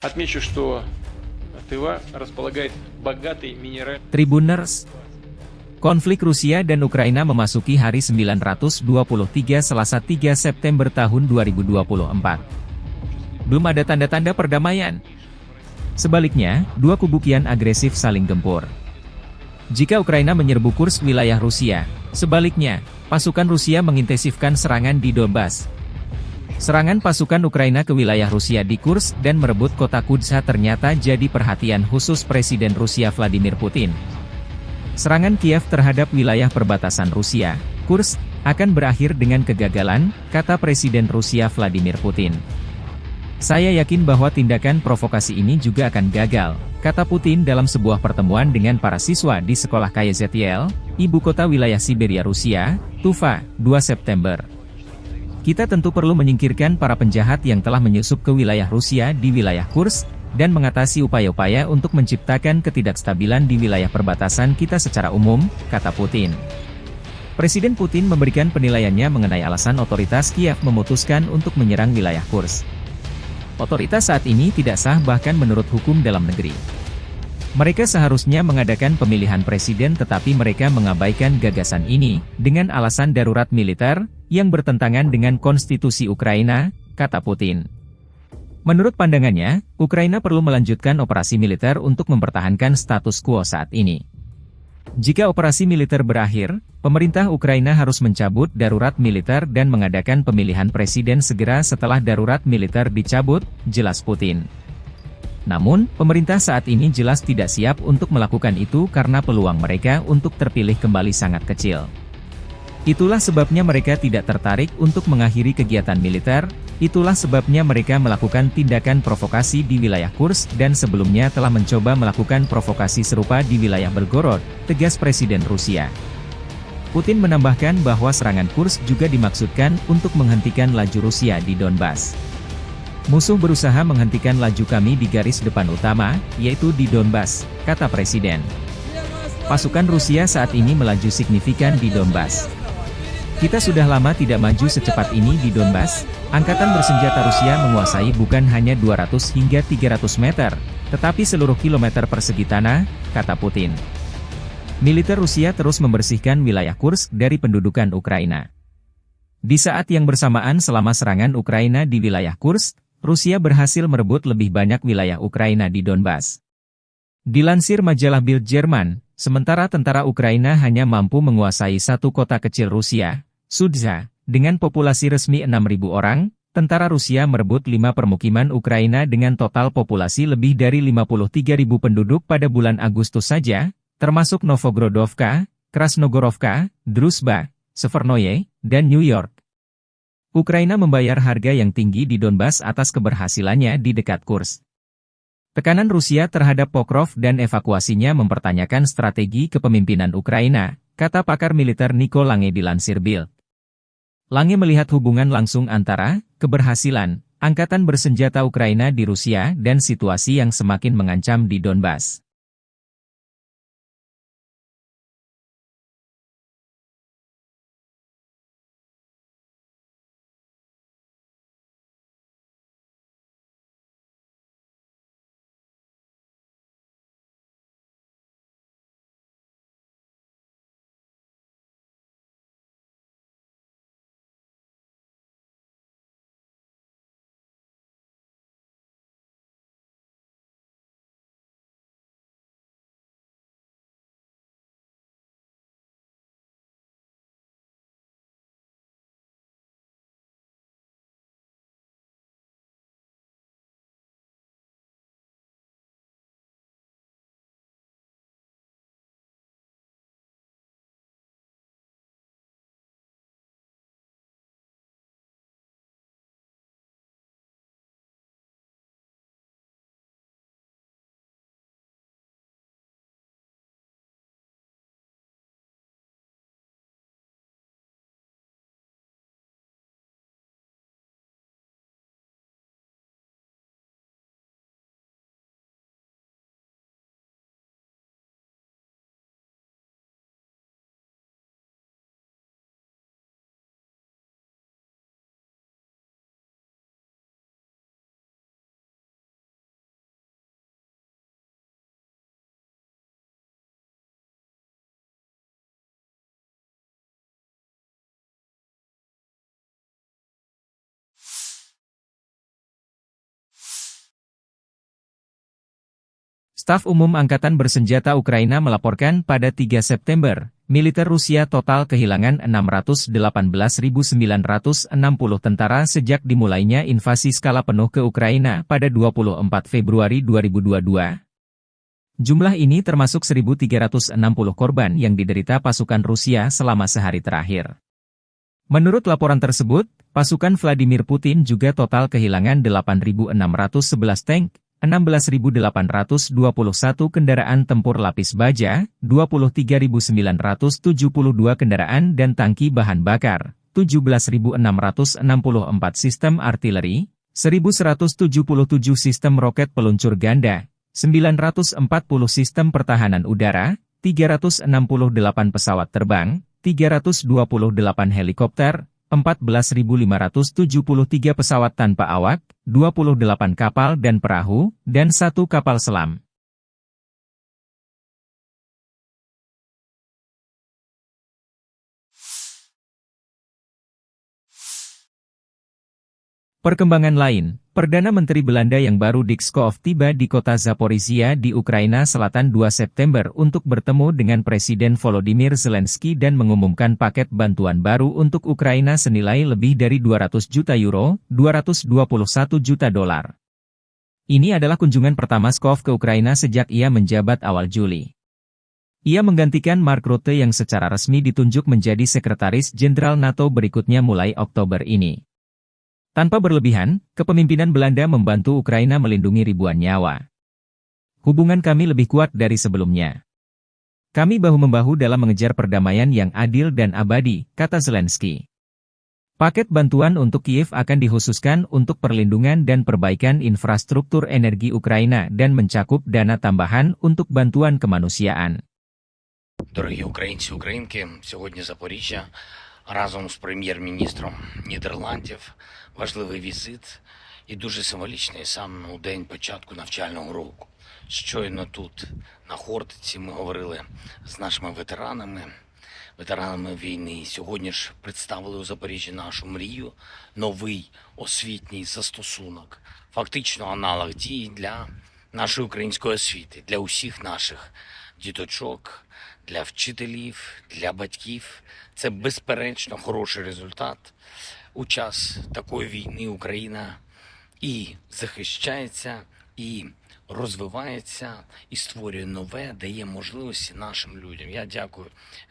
Отмечу, что Тыва располагает богатой минеральной. Tribuners, konflik Rusia dan Ukraina memasuki hari 923 Selasa 3 September tahun 2024. Belum ada tanda-tanda perdamaian. Sebaliknya, dua kubu kian agresif saling gempur. Jika Ukraina menyerbu Kursk wilayah Rusia, sebaliknya, pasukan Rusia mengintensifkan serangan di Donbas. Serangan pasukan Ukraina ke wilayah Rusia di Kursk dan merebut kota Kudza ternyata jadi perhatian khusus Presiden Rusia Vladimir Putin. Serangan Kiev terhadap wilayah perbatasan Rusia, Kursk, akan berakhir dengan kegagalan, kata Presiden Rusia Vladimir Putin. Saya yakin bahwa tindakan provokasi ini juga akan gagal, kata Putin dalam sebuah pertemuan dengan para siswa di sekolah KZYL, ibu kota wilayah Siberia Rusia, Tuva, 2 September. Kita tentu perlu menyingkirkan para penjahat yang telah menyusup ke wilayah Rusia di wilayah Kursk, dan mengatasi upaya-upaya untuk menciptakan ketidakstabilan di wilayah perbatasan kita secara umum, kata Putin. Presiden Putin memberikan penilaiannya mengenai alasan otoritas Kiev memutuskan untuk menyerang wilayah Kursk. Otoritas saat ini tidak sah bahkan menurut hukum dalam negeri. Mereka seharusnya mengadakan pemilihan presiden tetapi mereka mengabaikan gagasan ini, dengan alasan darurat militer, yang bertentangan dengan konstitusi Ukraina, kata Putin. Menurut pandangannya, Ukraina perlu melanjutkan operasi militer untuk mempertahankan status quo saat ini. Jika operasi militer berakhir, pemerintah Ukraina harus mencabut darurat militer dan mengadakan pemilihan presiden segera setelah darurat militer dicabut, jelas Putin. Namun, pemerintah saat ini jelas tidak siap untuk melakukan itu karena peluang mereka untuk terpilih kembali sangat kecil. Itulah sebabnya mereka tidak tertarik untuk mengakhiri kegiatan militer, itulah sebabnya mereka melakukan tindakan provokasi di wilayah Kursk dan sebelumnya telah mencoba melakukan provokasi serupa di wilayah Belgorod, tegas Presiden Rusia. Putin menambahkan bahwa serangan Kursk juga dimaksudkan untuk menghentikan laju Rusia di Donbas. Musuh berusaha menghentikan laju kami di garis depan utama, yaitu di Donbas, kata Presiden. Pasukan Rusia saat ini melaju signifikan di Donbas. Kita sudah lama tidak maju secepat ini di Donbas. Angkatan bersenjata Rusia menguasai bukan hanya 200 hingga 300 meter, tetapi seluruh kilometer persegi tanah, kata Putin. Militer Rusia terus membersihkan wilayah Kursk dari pendudukan Ukraina. Di saat yang bersamaan selama serangan Ukraina di wilayah Kursk, Rusia berhasil merebut lebih banyak wilayah Ukraina di Donbas. Dilansir majalah Bild Jerman, sementara tentara Ukraina hanya mampu menguasai satu kota kecil Rusia, Sudza, dengan populasi resmi 6.000 orang, tentara Rusia merebut 5 permukiman Ukraina dengan total populasi lebih dari 53.000 penduduk pada bulan Agustus saja, termasuk Novogrodovka, Krasnogorovka, Druzhba, Severnoye, dan New York. Ukraina membayar harga yang tinggi di Donbas atas keberhasilannya di dekat Kursk. Tekanan Rusia terhadap Pokrov dan evakuasinya mempertanyakan strategi kepemimpinan Ukraina, kata pakar militer Niko Lange dilansir Bild. Lange melihat hubungan langsung antara keberhasilan angkatan bersenjata Ukraina di Rusia dan situasi yang semakin mengancam di Donbas. Staf Umum Angkatan Bersenjata Ukraina melaporkan pada 3 September, militer Rusia total kehilangan 618.960 tentara sejak dimulainya invasi skala penuh ke Ukraina pada 24 Februari 2022. Jumlah ini termasuk 1.360 korban yang diderita pasukan Rusia selama sehari terakhir. Menurut laporan tersebut, pasukan Vladimir Putin juga total kehilangan 8.611 tank, 16.821 kendaraan tempur lapis baja, 23.972 kendaraan dan tangki bahan bakar, 17.664 sistem artileri, 1.177 sistem roket peluncur ganda, 940 sistem pertahanan udara, 368 pesawat terbang, 328 helikopter, 14.573 pesawat tanpa awak, 28 kapal dan perahu, dan 1 kapal selam. Perkembangan lain, Perdana Menteri Belanda yang baru Dick Schoof tiba di kota Zaporizhia di Ukraina Selatan 2 September untuk bertemu dengan Presiden Volodymyr Zelensky dan mengumumkan paket bantuan baru untuk Ukraina senilai lebih dari 200 juta euro, 221 juta dolar. Ini adalah kunjungan pertama Schoof ke Ukraina sejak ia menjabat awal Juli. Ia menggantikan Mark Rutte yang secara resmi ditunjuk menjadi Sekretaris Jenderal NATO berikutnya mulai Oktober ini. Tanpa berlebihan, kepemimpinan Belanda membantu Ukraina melindungi ribuan nyawa. Hubungan kami lebih kuat dari sebelumnya. Kami bahu-membahu dalam mengejar perdamaian yang adil dan abadi, kata Zelensky. Paket bantuan untuk Kiev akan dikhususkan untuk perlindungan dan perbaikan infrastruktur energi Ukraina dan mencakup dana tambahan untuk bantuan kemanusiaan. Дорогі українці, українки, сьогодні Запоріжжя разом з прем'єр-міністром Нідерландів. Важливий візит і дуже символічний саме у день початку навчального року. Щойно тут, на Хортиці, ми говорили з нашими ветеранами війни. І сьогодні ж представили у Запоріжжі нашу мрію, новий освітній застосунок, фактично аналог дії для нашої української освіти, для усіх наших діточок, для вчителів, для батьків. Це безперечно хороший результат. У час такої війни Україна і захищається, і розвивається, і створює нове, дає можливості нашим людям. Я дякую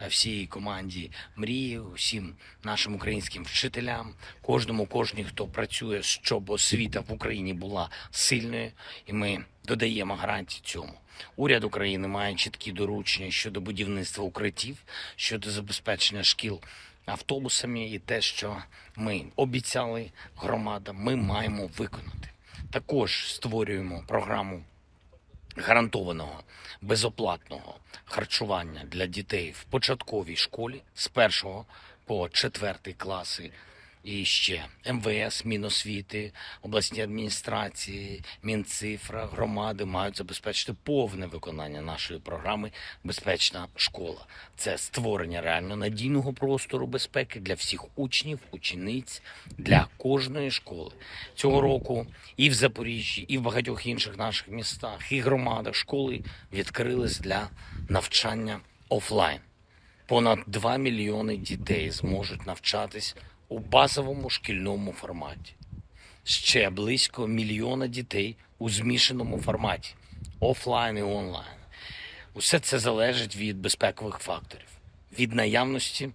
всій команді «Мрії», усім нашим українським вчителям, кожній, хто працює, щоб освіта в Україні була сильною, і ми додаємо гарантії цьому. Уряд України має чіткі доручення щодо будівництва укриттів, щодо забезпечення шкіл автобусами, і те, що ми обіцяли громадам, ми маємо виконати. Також створюємо програму гарантованого безоплатного харчування для дітей в початковій школі з 1 по 4 класи. І ще МВС, Міносвіти, обласні адміністрації, Мінцифра, громади мають забезпечити повне виконання нашої програми «Безпечна школа». Це створення реально надійного простору безпеки для всіх учнів, учениць, для кожної школи. Цього року і в Запоріжжі, і в багатьох інших наших містах, і громадах школи відкрились для навчання офлайн. Понад 2 мільйони дітей зможуть навчатись у базовому шкільному форматі. Ще близько 1 мільйона дітей у змішаному форматі – офлайн і онлайн. Усе це залежить від безпекових факторів, від наявності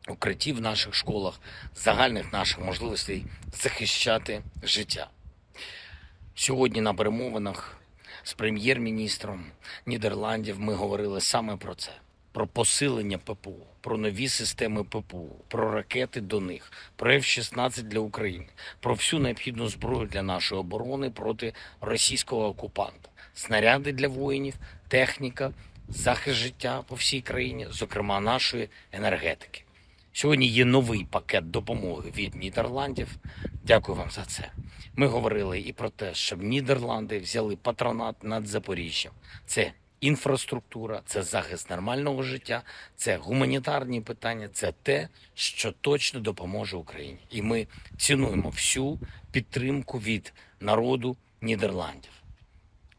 укриттів в наших школах, загальних наших можливостей захищати життя. Сьогодні на перемовинах з прем'єр-міністром Нідерландів ми говорили саме про це. Про посилення ППО, про нові системи ППО, про ракети до них, про F-16 для України, про всю необхідну зброю для нашої оборони проти російського окупанта, снаряди для воїнів, техніка, захист життя по всій країні, зокрема нашої енергетики. Сьогодні є новий пакет допомоги від Нідерландів. Дякую вам за це. Ми говорили і про те, щоб Нідерланди взяли патронат над Запоріжжям. Це інфраструктура, це захист нормального життя, це гуманітарні питання, це те, що точно допоможе Україні. І ми цінуємо всю підтримку від народу Нідерландів.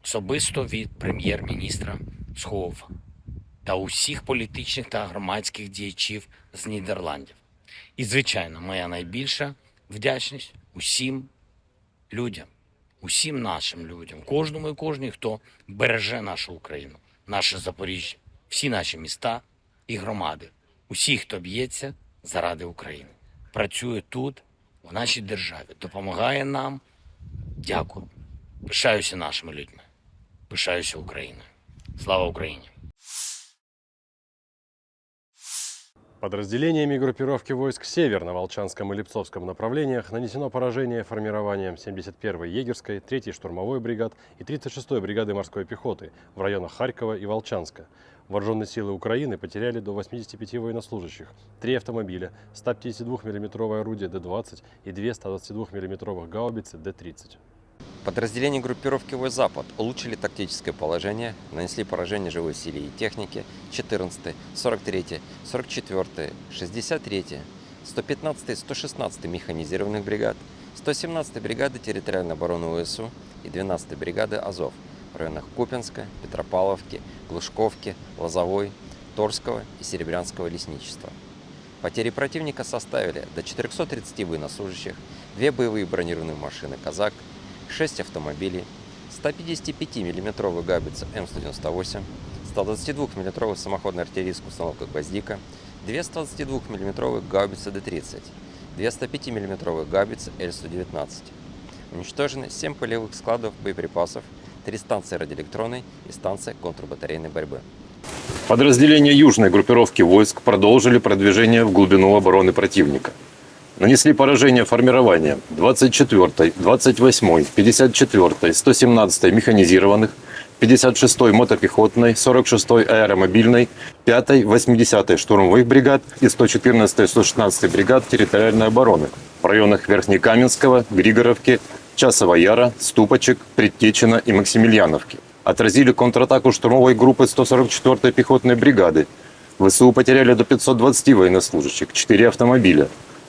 особисто від прем'єр-міністра Схов та усіх політичних та громадських діячів з Нідерландів. І, звичайно, моя найбільша вдячність усім людям, усім нашим людям, кожному і кожній, хто береже нашу Україну, наше Запоріжжя, всі наші міста і громади, усі, хто б'ється заради України, працює тут, в нашій державі, допомагає нам. Дякую. Пишаюся нашими людьми. Пишаюся Україною. Слава Україні! Подразделениями группировки войск «Север» на Волчанском и Липцовском направлениях нанесено поражение формированием 71-й егерской, 3-й штурмовой бригад и 36-й бригады морской пехоты в районах Харькова и Волчанска. Вооруженные силы Украины потеряли до 85 военнослужащих, 3 автомобиля, 152 мм орудия Д-20 и 2 122 мм гаубицы Д-30. Подразделения группировки «Войск Запад» улучшили тактическое положение, нанесли поражение живой силе и технике 14-й, 43-й, 44-й, 63-й, 115-й, 116-й механизированных бригад, 117-й бригады территориальной обороны ВСУ и 12-й бригады «Азов» в районах Купянска, Петропавловки, Глушковки, Лозовой, Торского и Серебрянского лесничества. Потери противника составили до 430 военнослужащих, 2 боевые бронированные машины «Казак», 6 автомобилей, 155 мм гаубица М198, 122 мм самоходная артиллерийская установка «Гвоздика», 2 122 мм гаубицы Д-30, 2 105 мм гаубицы Л-119. Уничтожены 7 полевых складов боеприпасов, 3 станции радиоэлектронной и станция контрбатарейной борьбы. Подразделения южной группировки войск продолжили продвижение в глубину обороны противника. Нанесли поражение формированием 24-й, 28-й, 54-й, 117-й механизированных, 56-й мотопехотной, 46-й аэромобильной, 5-й, 80-й штурмовых бригад и 114-й, 116-й бригад территориальной обороны в районах Верхнекаменского, Григоровки, Часова Яра, Ступочек, Предтечина и Максимiliaновки. Отразили контратаку штурмовой группы 144-й пехотной бригады. ВСУ потеряли до 520 военнослужащих, 4 автомобиля,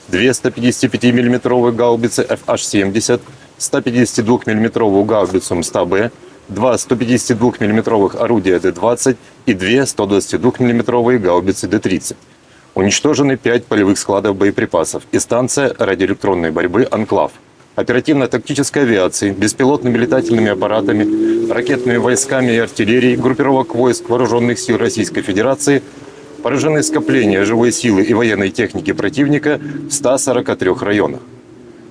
2 155 мм гаубицы FH-70, 152 мм гаубицу МСТА-Б, 2 152 мм орудия Д-20 и 2 122 мм гаубицы Д-30. Уничтожены 5 полевых складов боеприпасов и станция радиоэлектронной борьбы «Анклав». Оперативно-тактической авиацией, беспилотными летательными аппаратами, ракетными войсками и артиллерией группировок войск Вооруженных сил Российской Федерации поражены скопления живой силы и военной техники противника в 143 районах.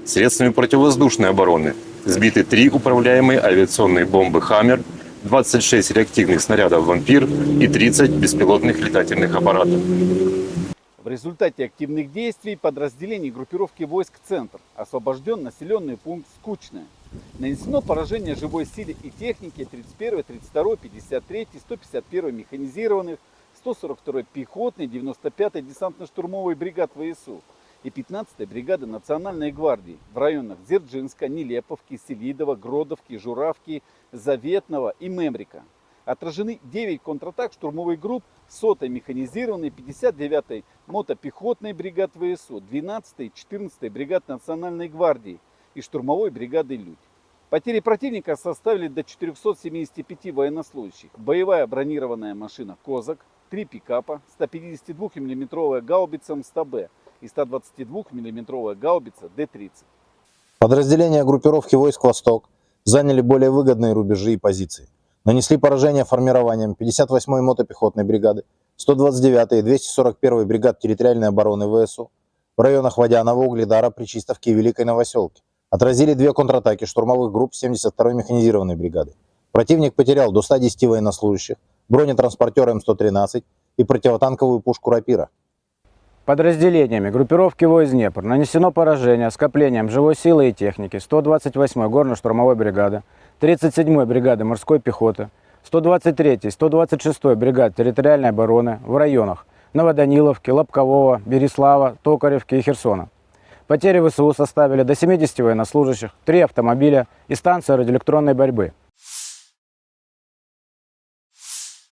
Средствами противовоздушной обороны сбиты 3 управляемые авиационные бомбы «Хаммер», 26 реактивных снарядов «Вампир» и 30 беспилотных летательных аппаратов. В результате активных действий подразделений группировки войск «Центр» освобожден населенный пункт Скучное. Нанесено поражение живой силе и технике 31, 32, 53, 151 механизированных, 142 пехотной, 95 десантно-штурмовой бригад ВСУ и 15 бригады Национальной гвардии в районах Дзержинска, Нелеповки, Селидова, Гродовки, Журавки, Заветного и Мемрика. Отражены 9 контратак штурмовых групп 100-й механизированной, 59-й мотопехотной бригад ВСУ, 12-й и 14-й бригад Национальной гвардии и штурмовой бригады «Людь». Потери противника составили до 475 военнослужащих. Боевая бронированная машина «Козак», 3 пикапа, 152 мм гаубица МСТА-Б и 122 мм гаубица Д-30. Подразделения группировки войск «Восток» заняли более выгодные рубежи и позиции. Нанесли поражение формированием 58-й мотопехотной бригады, 129-й и 241-й бригад территориальной обороны ВСУ в районах Водянова, Угледара, Пречистовки и Великой Новоселки. Отразили 2 контратаки штурмовых групп 72-й механизированной бригады. Противник потерял до 110 военнослужащих, бронетранспортер М113 и противотанковую пушку «Рапира». Подразделениями группировки войск Днепр нанесено поражение скоплением живой силы и техники 128-й горно-штурмовой бригады, 37-й бригады морской пехоты, 123-й, 126-й бригад территориальной обороны в районах Новоданиловки, Лобкового, Береслава, Токаревки и Херсона. Потери ВСУ составили до 70 военнослужащих, 3 автомобиля и станция радиоэлектронной борьбы.